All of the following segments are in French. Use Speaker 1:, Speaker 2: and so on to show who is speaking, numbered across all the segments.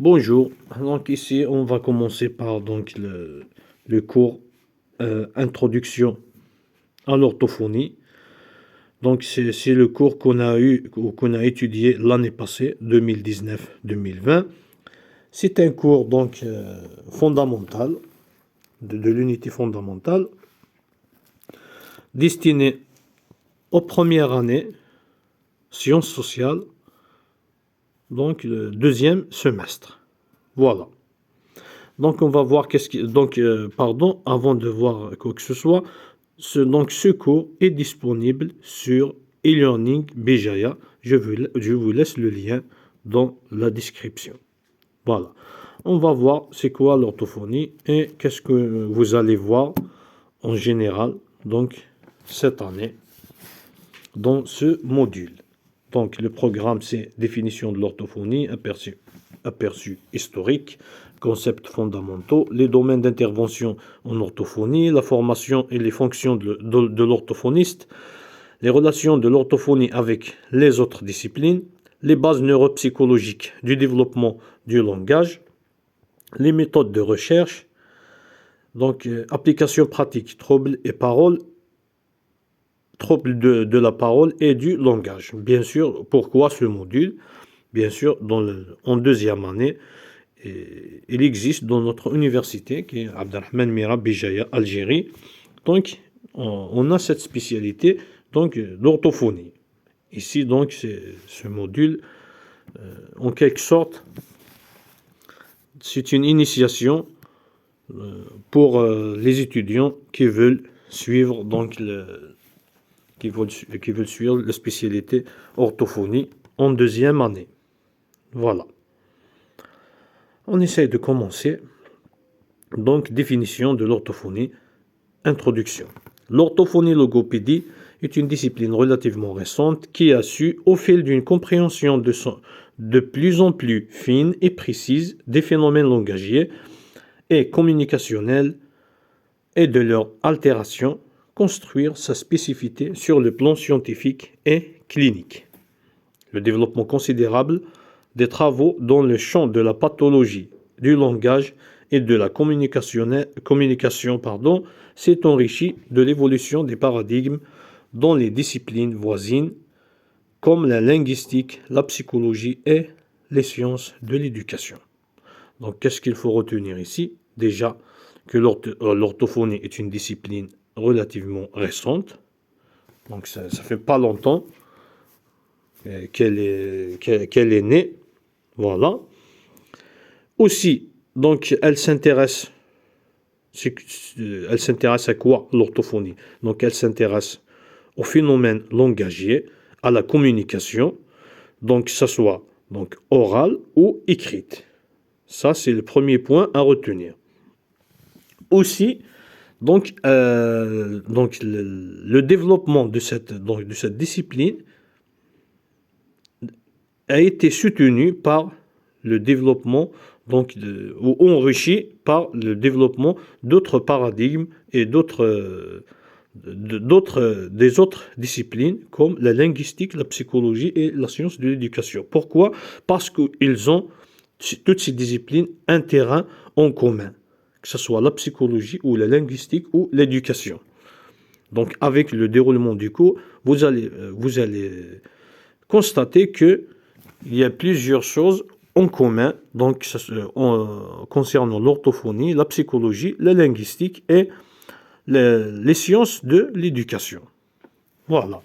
Speaker 1: Bonjour, donc ici on va commencer par le cours Introduction à l'orthophonie. Donc c'est le cours qu'on a eu ou qu'on a étudié l'année passée, 2019-2020. C'est un cours fondamental, de l'unité fondamentale, destiné aux premières années, sciences sociales, donc le deuxième semestre. Voilà. Donc on va voir avant de voir quoi que ce soit, ce cours est disponible sur e-learning Bijaya. Je vous laisse le lien dans la description. Voilà. On va voir c'est quoi l'orthophonie et qu'est-ce que vous allez voir en général cette année dans ce module. Donc le programme c'est définition de l'orthophonie, aperçu historique, concepts fondamentaux, les domaines d'intervention en orthophonie, la formation et les fonctions de l'orthophoniste, les relations de l'orthophonie avec les autres disciplines, les bases neuropsychologiques du développement du langage, les méthodes de recherche, application pratique, troubles de la parole et du langage. Bien sûr, pourquoi ce module? Bien sûr, en deuxième année, il existe dans notre université, qui est Abdelrahman Mira Bijaya, Algérie. Donc, on a cette spécialité d'orthophonie. Ici, c'est ce module, en quelque sorte, c'est une initiation pour les étudiants qui veulent suivre qui veulent suivre la spécialité orthophonie en deuxième année. Voilà. On essaye de commencer. Donc, définition de l'orthophonie. Introduction. L'orthophonie-logopédie est une discipline relativement récente qui a su, au fil d'une compréhension de plus en plus fine et précise des phénomènes langagiers et communicationnels et de leur altération, construire sa spécificité sur le plan scientifique et clinique. Le développement considérable des travaux dans le champ de la pathologie, du langage et de la communication s'est enrichi de l'évolution des paradigmes dans les disciplines voisines comme la linguistique, la psychologie et les sciences de l'éducation. Donc, qu'est-ce qu'il faut retenir ici? Déjà, que l'orthophonie est une discipline relativement récente. Donc, ça ne fait pas longtemps qu'elle est née. Voilà. Aussi, elle s'intéresse à quoi l'orthophonie? Donc, elle s'intéresse au phénomène langagier, à la communication, que ce soit orale ou écrite. Ça, c'est le premier point à retenir. Aussi, le développement de cette discipline a été soutenu par le développement, ou enrichi par le développement d'autres paradigmes et des autres disciplines comme la linguistique, la psychologie et la science de l'éducation. Pourquoi? Parce qu'ils ont, toutes ces disciplines, un terrain en commun, que ce soit la psychologie ou la linguistique ou l'éducation. Donc, avec le déroulement du cours, vous allez constater que il y a plusieurs choses en commun, concernant l'orthophonie, la psychologie, la linguistique et les sciences de l'éducation. Voilà.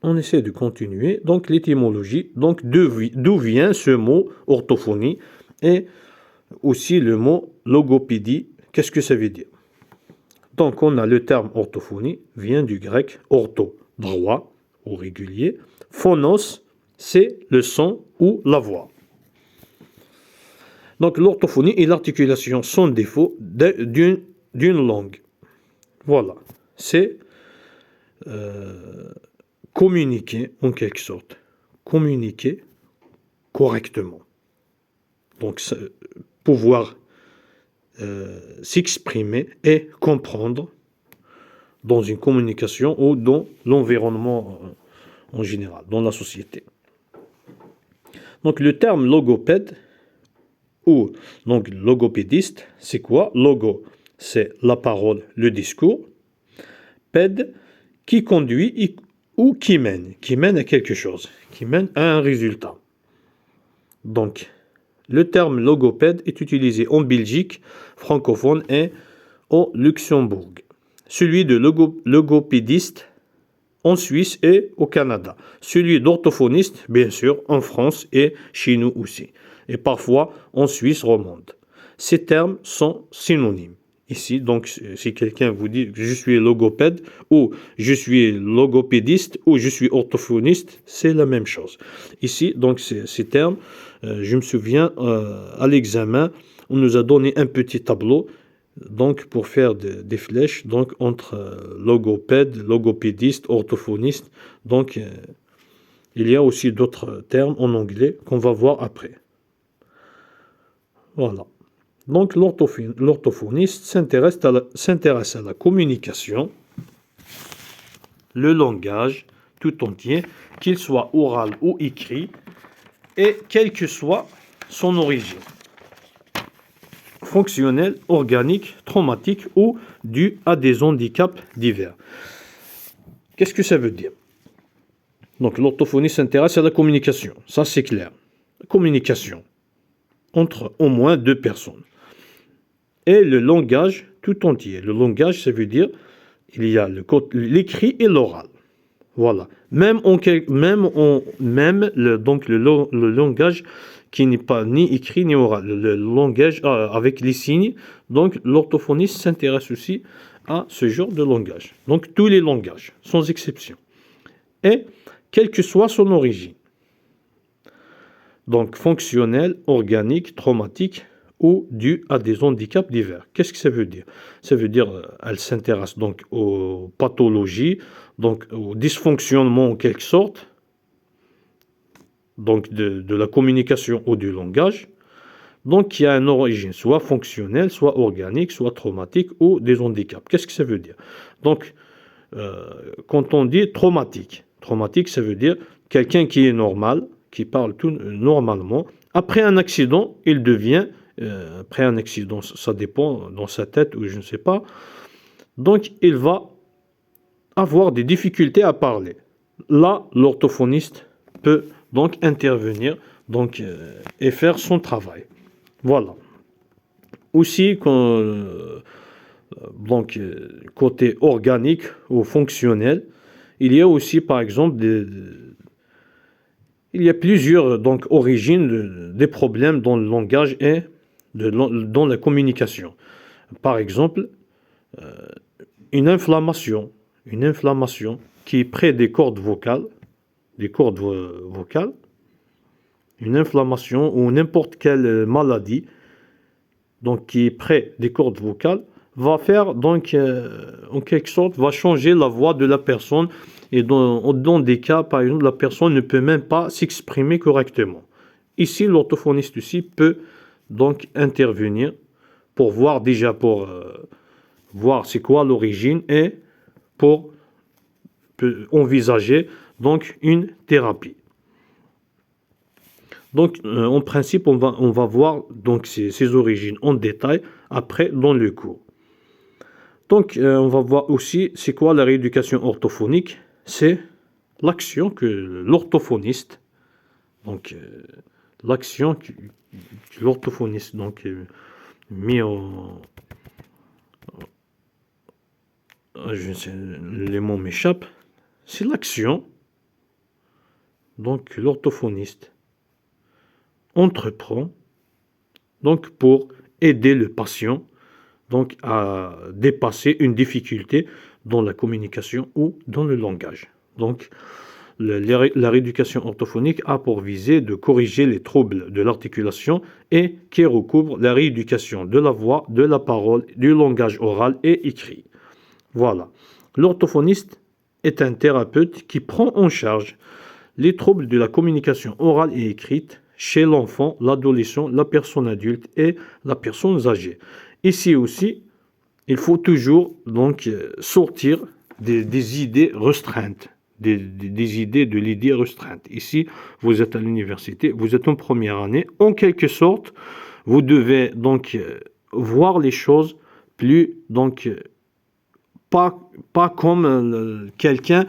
Speaker 1: On essaie de continuer. Donc, l'étymologie, d'où vient ce mot orthophonie et aussi le mot logopédie. Qu'est-ce que ça veut dire? Donc, on a le terme orthophonie, vient du grec ortho, droit ou régulier. Phonos, c'est le son ou la voix. Donc, l'orthophonie est l'articulation sans défaut d'une langue. Voilà. C'est communiquer, en quelque sorte. Communiquer correctement. Donc, pouvoir s'exprimer et comprendre dans une communication ou dans l'environnement en général, dans la société. Donc le terme logopède ou donc logopédiste, c'est quoi? Logo, c'est la parole, le discours. Pède, qui conduit ou qui mène à quelque chose, qui mène à un résultat. Donc, le terme logopède est utilisé en Belgique francophone et au Luxembourg. Celui de logopédiste en Suisse et au Canada. Celui d'orthophoniste, bien sûr, en France et chez nous aussi. Et parfois en Suisse romande. Ces termes sont synonymes. Ici, donc, si quelqu'un vous dit que je suis logopède, ou je suis logopédiste, ou je suis orthophoniste, c'est la même chose. Ici, donc, ces termes, je me souviens, à l'examen, on nous a donné un petit tableau, donc, pour faire des flèches, donc, entre logopède, logopédiste, orthophoniste. Donc, il y a aussi d'autres termes en anglais qu'on va voir après. Voilà. Donc, l'orthophoniste s'intéresse à la communication, le langage tout entier, qu'il soit oral ou écrit, et quelle que soit son origine, fonctionnelle, organique, traumatique ou due à des handicaps divers. Qu'est-ce que ça veut dire? Donc, l'orthophoniste s'intéresse à la communication, ça c'est clair. La communication entre au moins deux personnes. Et le langage tout entier. Le langage, ça veut dire il y a l'écrit et l'oral. Voilà. Même le langage qui n'est pas ni écrit ni oral. Le langage avec les signes. Donc, l'orthophoniste s'intéresse aussi à ce genre de langage. Donc, tous les langages, sans exception. Et quelle que soit son origine. Donc, fonctionnel, organique, traumatique, ou dû à des handicaps divers. Qu'est-ce que ça veut dire? Ça veut dire qu'elle s'intéresse donc aux pathologies, donc au dysfonctionnement en quelque sorte, donc de la communication ou du langage. Donc il y a une origine soit fonctionnelle, soit organique, soit traumatique ou des handicaps. Qu'est-ce que ça veut dire? Donc quand on dit traumatique, ça veut dire quelqu'un qui est normal, qui parle tout normalement. Après un accident, il devient après un accident, ça dépend dans sa tête ou je ne sais pas. Donc, il va avoir des difficultés à parler. Là, l'orthophoniste peut donc intervenir et faire son travail. Voilà. Aussi, côté organique ou fonctionnel, il y a aussi, par exemple, il y a plusieurs origines des problèmes dans le langage et dans la communication. Par exemple, une inflammation qui est près des cordes vocales, une inflammation ou n'importe quelle maladie, donc qui est près des cordes vocales, va faire en quelque sorte, va changer la voix de la personne et dans des cas, par exemple, la personne ne peut même pas s'exprimer correctement. Ici, l'orthophoniste aussi peut donc intervenir pour voir voir c'est quoi l'origine et pour envisager donc une thérapie. Donc en principe on va voir donc ces origines en détail après dans le cours. Donc on va voir aussi c'est quoi la rééducation orthophonique, c'est l'action que l'orthophoniste l'action que l'orthophoniste mis les mots m'échappent, c'est l'action donc l'orthophoniste entreprend donc pour aider le patient donc à dépasser une difficulté dans la communication ou dans le langage. Donc la rééducation orthophonique a pour visée de corriger les troubles de l'articulation et qui recouvre la rééducation de la voix, de la parole, du langage oral et écrit. Voilà. L'orthophoniste est un thérapeute qui prend en charge les troubles de la communication orale et écrite chez l'enfant, l'adolescent, la personne adulte et la personne âgée. Ici aussi, il faut toujours sortir des idées restreintes. des idées, de l'idée restreinte. Ici, vous êtes à l'université, vous êtes en première année. En quelque sorte, vous devez donc voir les choses plus, donc, pas comme quelqu'un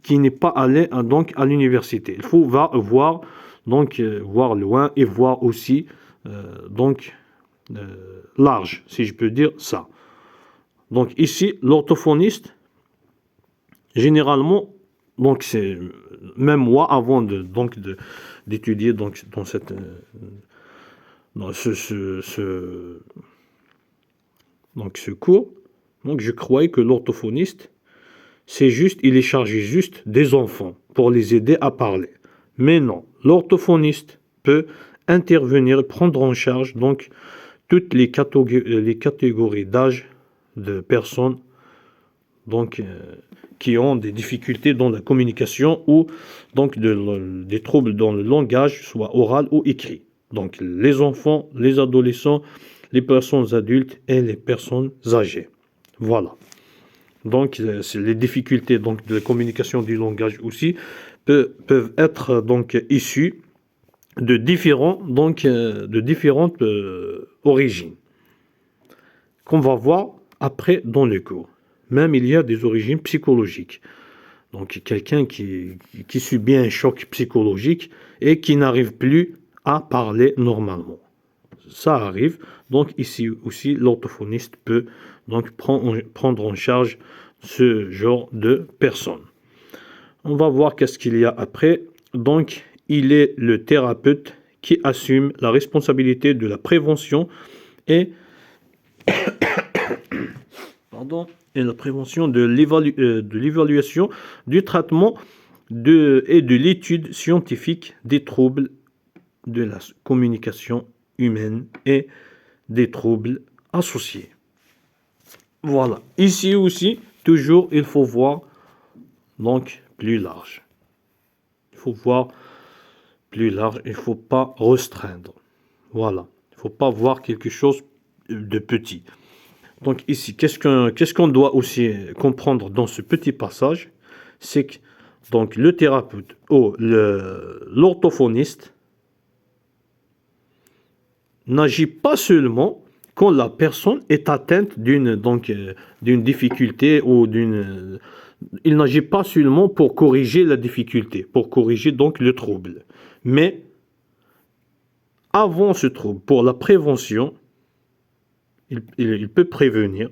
Speaker 1: qui n'est pas allé donc à l'université. Il faut voir donc voir loin et voir aussi donc large, si je peux dire ça. Donc ici, l'orthophoniste, généralement, donc c'est même moi avant d'étudier donc dans cette dans ce cours, donc je croyais que l'orthophoniste il est chargé juste des enfants pour les aider à parler. Mais non, l'orthophoniste peut intervenir, prendre en charge donc toutes les catégories d'âge de personnes donc qui ont des difficultés dans la communication ou donc des troubles dans le langage, soit oral ou écrit. Donc les enfants, les adolescents, les personnes adultes et les personnes âgées. Voilà. Donc les difficultés donc, de la communication du langage aussi peuvent être donc issues de différentes origines qu'on va voir après dans le cours. Même il y a des origines psychologiques. Donc quelqu'un qui subit un choc psychologique et qui n'arrive plus à parler normalement. Ça arrive. Donc ici aussi, l'orthophoniste peut donc prendre en charge ce genre de personnes. On va voir qu'est-ce qu'il y a après. Donc il est le thérapeute qui assume la responsabilité de la prévention et la prévention de l'évaluation, du traitement et de l'étude scientifique des troubles de la communication humaine et des troubles associés. Voilà. Ici aussi, toujours, il faut voir donc plus large. Il faut voir plus large. Il ne faut pas restreindre. Voilà. Il ne faut pas voir quelque chose de petit. Donc ici, qu'est-ce qu'on doit aussi comprendre dans ce petit passage? C'est que donc, le thérapeute ou l'orthophoniste n'agit pas seulement quand la personne est atteinte d'une difficulté ou il n'agit pas seulement pour corriger la difficulté, pour corriger donc le trouble. Mais avant ce trouble, pour la prévention, il peut prévenir.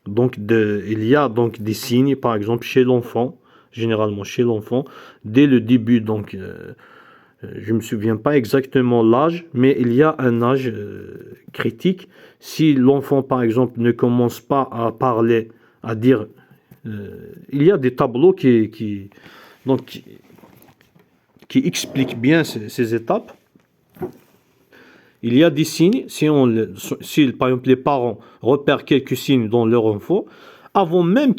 Speaker 1: Donc il y a donc des signes, par exemple chez l'enfant, généralement chez l'enfant, dès le début, donc je ne me souviens pas exactement l'âge, mais il y a un âge critique. Si l'enfant, par exemple, ne commence pas à parler, à dire, il y a des tableaux qui expliquent bien ces étapes. Il y a des signes, si par exemple les parents repèrent quelques signes dans leur enfant, avant même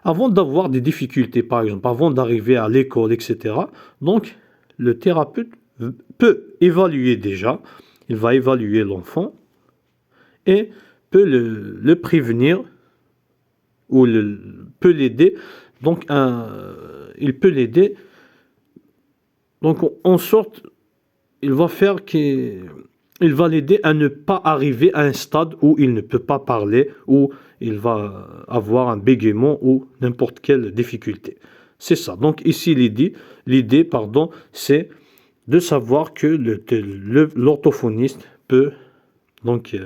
Speaker 1: avant d'avoir des difficultés, par exemple, avant d'arriver à l'école, etc. Donc, le thérapeute peut évaluer déjà, il va évaluer l'enfant et peut le prévenir ou peut l'aider. Donc, il peut l'aider. Donc, en sorte, il va l'aider à ne pas arriver à un stade où il ne peut pas parler, où il va avoir un bégaiement ou n'importe quelle difficulté. C'est ça. Donc ici, l'idée, c'est de savoir que l'orthophoniste peut, donc,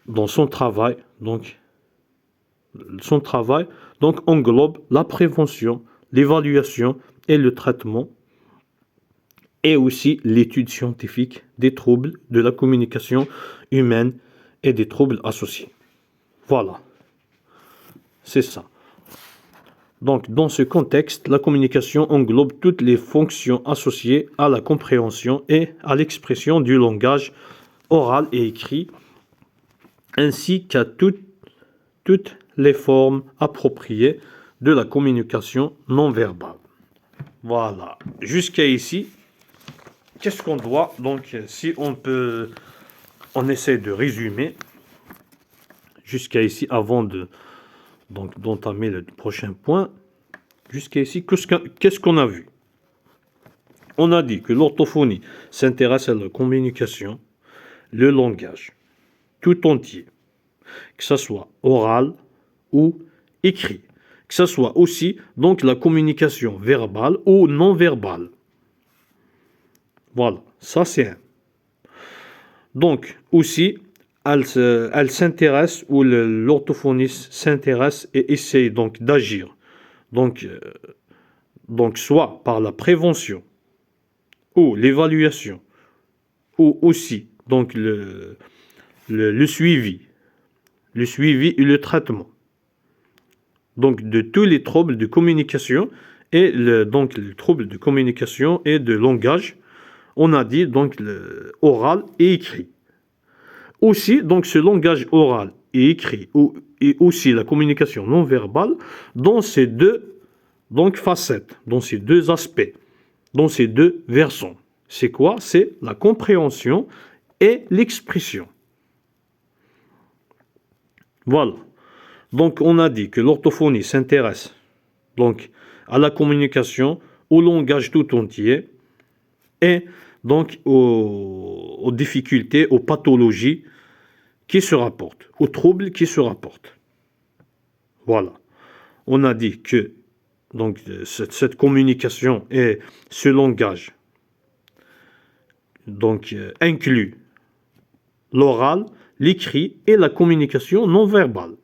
Speaker 1: dans son travail, englobe la prévention, l'évaluation et le traitement et aussi l'étude scientifique des troubles de la communication humaine et des troubles associés. Voilà. C'est ça. Donc, dans ce contexte, la communication englobe toutes les fonctions associées à la compréhension et à l'expression du langage oral et écrit, ainsi qu'à toutes les formes appropriées de la communication non verbale. Voilà. Jusqu'à ici, qu'est-ce qu'on doit, donc, si on essaie de résumer jusqu'à ici avant donc d'entamer le prochain point. Jusqu'à ici, qu'est-ce qu'on a vu? On a dit que l'orthophonie s'intéresse à la communication, le langage, tout entier, que ce soit oral ou écrit, que ce soit aussi donc la communication verbale ou non verbale. Voilà, ça c'est un. Donc aussi, elle s'intéresse, ou l'orthophoniste s'intéresse et essaye donc d'agir. Donc soit par la prévention, ou l'évaluation, ou aussi donc le suivi et le traitement. Donc de tous les troubles de communication et donc les troubles de communication et de langage, on a dit donc oral et écrit. Aussi donc ce langage oral et écrit et aussi la communication non verbale dans ces deux donc facettes, dans ces deux aspects, dans ces deux versants. C'est quoi? C'est la compréhension et l'expression. Voilà. Donc on a dit que l'orthophonie s'intéresse donc à la communication, au langage tout entier et donc aux difficultés, aux pathologies qui se rapportent, aux troubles qui se rapportent. Voilà. On a dit que donc cette communication et ce langage donc inclut l'oral, l'écrit et la communication non verbale.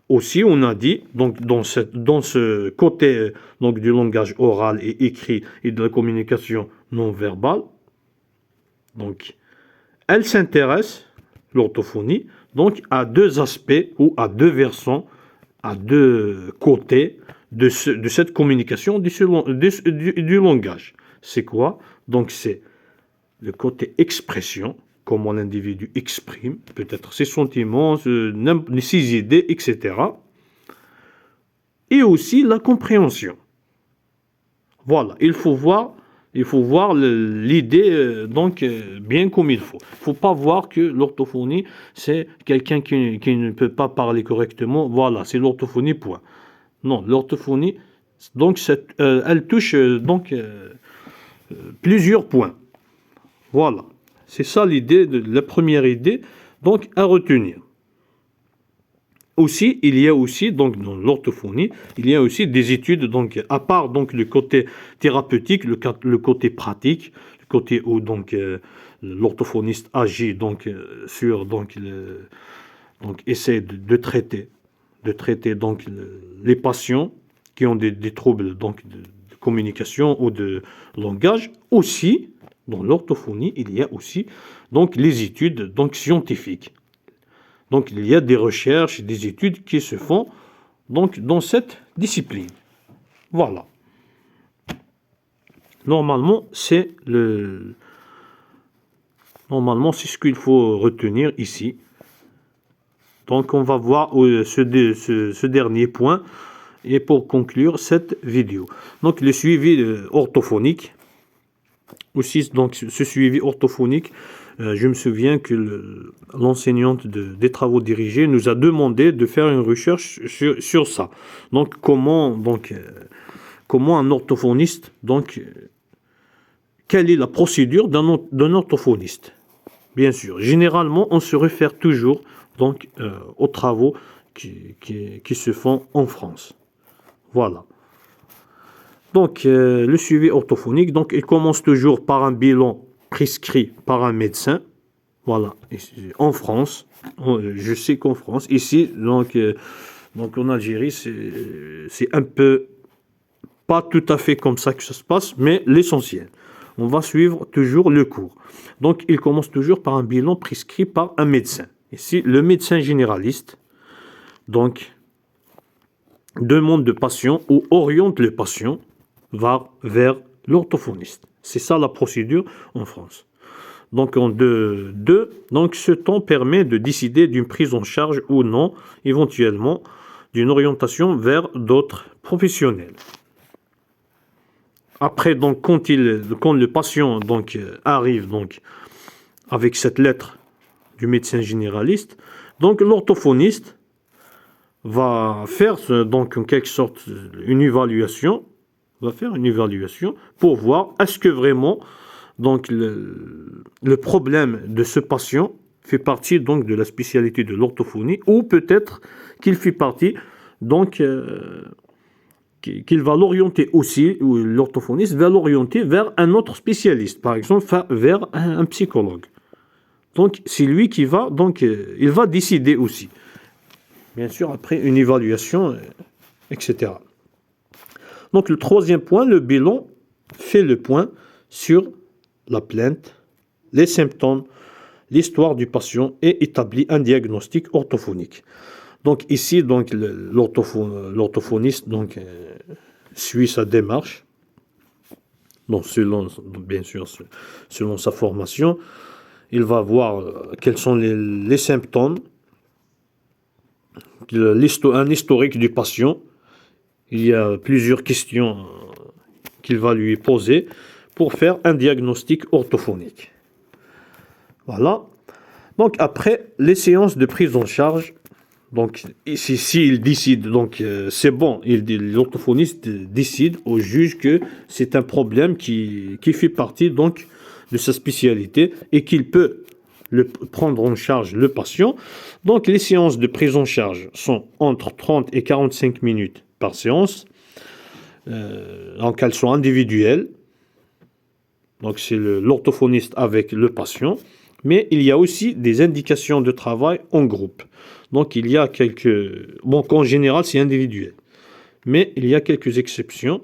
Speaker 1: Aussi, on a dit, donc dans ce côté donc, du langage oral et écrit et de la communication non verbale, donc elle s'intéresse, l'orthophonie, donc à deux aspects ou à deux versants, à deux côtés de cette communication du langage. C'est quoi? Donc c'est le côté expression, comment l'individu exprime peut-être ses sentiments, ses idées, etc. Et aussi la compréhension. Voilà, il faut voir l'idée donc bien comme il faut. Il ne faut pas voir que l'orthophonie, c'est quelqu'un qui ne peut pas parler correctement. Voilà, c'est l'orthophonie, point. Non, l'orthophonie, donc elle touche donc plusieurs points. Voilà. C'est ça l'idée, la première idée, donc à retenir. Aussi, il y a aussi, donc dans l'orthophonie, il y a aussi des études, donc à part donc le côté thérapeutique, le côté pratique, le côté où donc l'orthophoniste agit donc sur donc essaie de traiter donc les patients qui ont des troubles donc de communication ou de langage. Aussi, dans l'orthophonie, il y a aussi donc les études donc scientifiques. Donc il y a des recherches, des études qui se font donc dans cette discipline. Voilà. Normalement, c'est ce qu'il faut retenir ici. Donc on va voir ce dernier point et pour conclure cette vidéo. Donc le suivi orthophonique. Aussi, donc, ce suivi orthophonique, je me souviens que l'enseignante des travaux dirigés nous a demandé de faire une recherche sur ça. Donc, comment un orthophoniste, donc, quelle est la procédure d'un orthophoniste? Bien sûr, généralement, on se réfère toujours donc, aux travaux qui se font en France. Voilà. Donc, le suivi orthophonique, donc, il commence toujours par un bilan prescrit par un médecin. Voilà, en France, je sais qu'en France, ici, donc en Algérie, c'est un peu pas tout à fait comme ça que ça se passe, mais l'essentiel. On va suivre toujours le cours. Donc, il commence toujours par un bilan prescrit par un médecin. Ici, le médecin généraliste, donc, demande de patient ou oriente le patient vers l'orthophoniste. C'est ça la procédure en France. Donc, donc ce temps permet de décider d'une prise en charge ou non, éventuellement, d'une orientation vers d'autres professionnels. Après, donc, quand le patient donc, arrive donc, avec cette lettre du médecin généraliste, donc l'orthophoniste va faire donc en quelque sorte une évaluation, va faire une évaluation pour voir est-ce que vraiment donc le problème de ce patient fait partie donc de la spécialité de l'orthophonie, ou peut-être qu'il fait partie donc qu'il va l'orienter aussi, ou l'orthophoniste va l'orienter vers un autre spécialiste, par exemple vers un psychologue. Donc c'est lui qui va, donc il va décider aussi. Bien sûr, après une évaluation, etc. Donc le troisième point, le bilan fait le point sur la plainte, les symptômes, l'histoire du patient et établit un diagnostic orthophonique. Donc ici, donc l'orthophoniste donc suit sa démarche, donc bien sûr selon sa formation, il va voir quels sont les symptômes, un historique du patient. Il y a plusieurs questions qu'il va lui poser pour faire un diagnostic orthophonique. Voilà. Donc après, les séances de prise en charge. Donc ici, s'il décide, donc c'est bon, l'orthophoniste décide au juge que c'est un problème qui fait partie donc de sa spécialité et qu'il peut prendre en charge le patient. Donc les séances de prise en charge sont entre 30 et 45 minutes par séance. Donc elles sont individuelles. Donc c'est l'orthophoniste avec le patient. Mais il y a aussi des indications de travail en groupe. Donc il y a en général c'est individuel. Mais il y a quelques exceptions.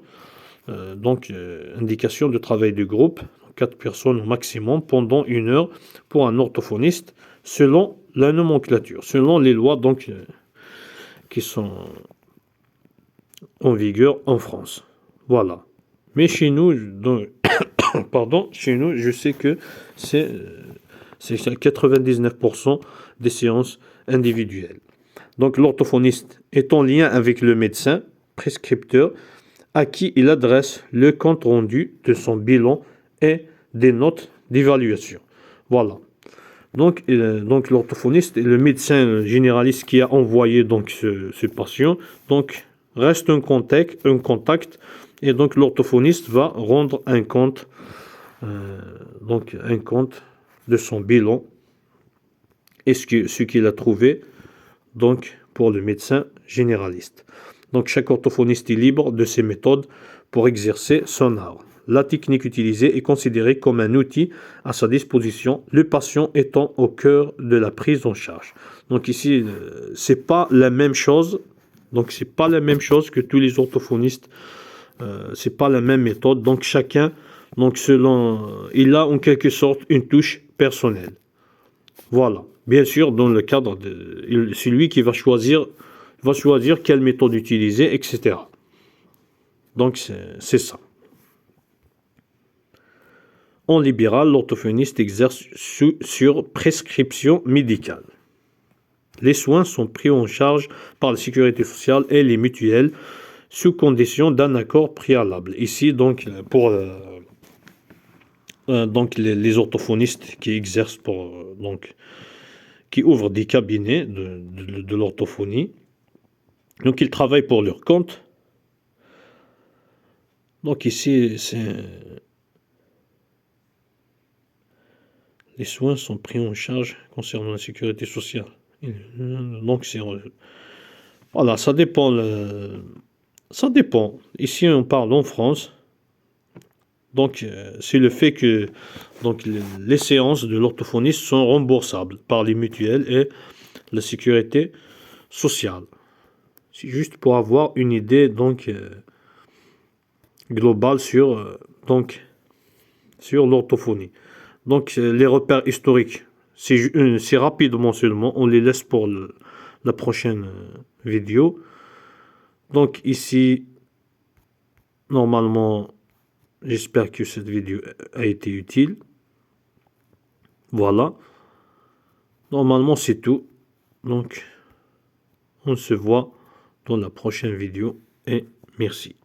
Speaker 1: Indication de travail de groupe, 4 personnes au maximum pendant 1 heure pour un orthophoniste, selon la nomenclature, selon les lois donc qui sont en vigueur en France. Voilà. Mais chez nous, chez nous, je sais que c'est 99% des séances individuelles. Donc l'orthophoniste est en lien avec le médecin prescripteur à qui il adresse le compte rendu de son bilan et des notes d'évaluation. Voilà. Donc l'orthophoniste et le médecin généraliste qui a envoyé donc ce patient donc reste un contact et donc l'orthophoniste va rendre un compte de son bilan et ce qu'il a trouvé donc pour le médecin généraliste. Donc chaque orthophoniste est libre de ses méthodes pour exercer son art. La technique utilisée est considérée comme un outil à sa disposition, le patient étant au cœur de la prise en charge. Donc ici, c'est pas la même chose. Donc c'est pas la même chose que tous les orthophonistes. C'est pas la même méthode. Donc chacun, il a en quelque sorte une touche personnelle. Voilà. Bien sûr, dans le cadre c'est lui qui va choisir quelle méthode utiliser, etc. Donc c'est ça. En libéral, l'orthophoniste exerce sur prescription médicale. Les soins sont pris en charge par la sécurité sociale et les mutuelles sous condition d'un accord préalable. Ici, donc, pour les orthophonistes qui exercent qui ouvrent des cabinets de l'orthophonie, donc ils travaillent pour leur compte. Donc ici, les soins sont pris en charge concernant la sécurité sociale. Donc voilà, ça dépend. Ça dépend. Ici, on parle en France. Donc, c'est le fait que les séances de l'orthophoniste sont remboursables par les mutuelles et la sécurité sociale. C'est juste pour avoir une idée globale sur l'orthophonie. Donc, les repères historiques, c'est rapidement seulement, on les laisse pour la prochaine vidéo. Donc ici, normalement, j'espère que cette vidéo a été utile. Voilà. Normalement, c'est tout. Donc, on se voit dans la prochaine vidéo et merci.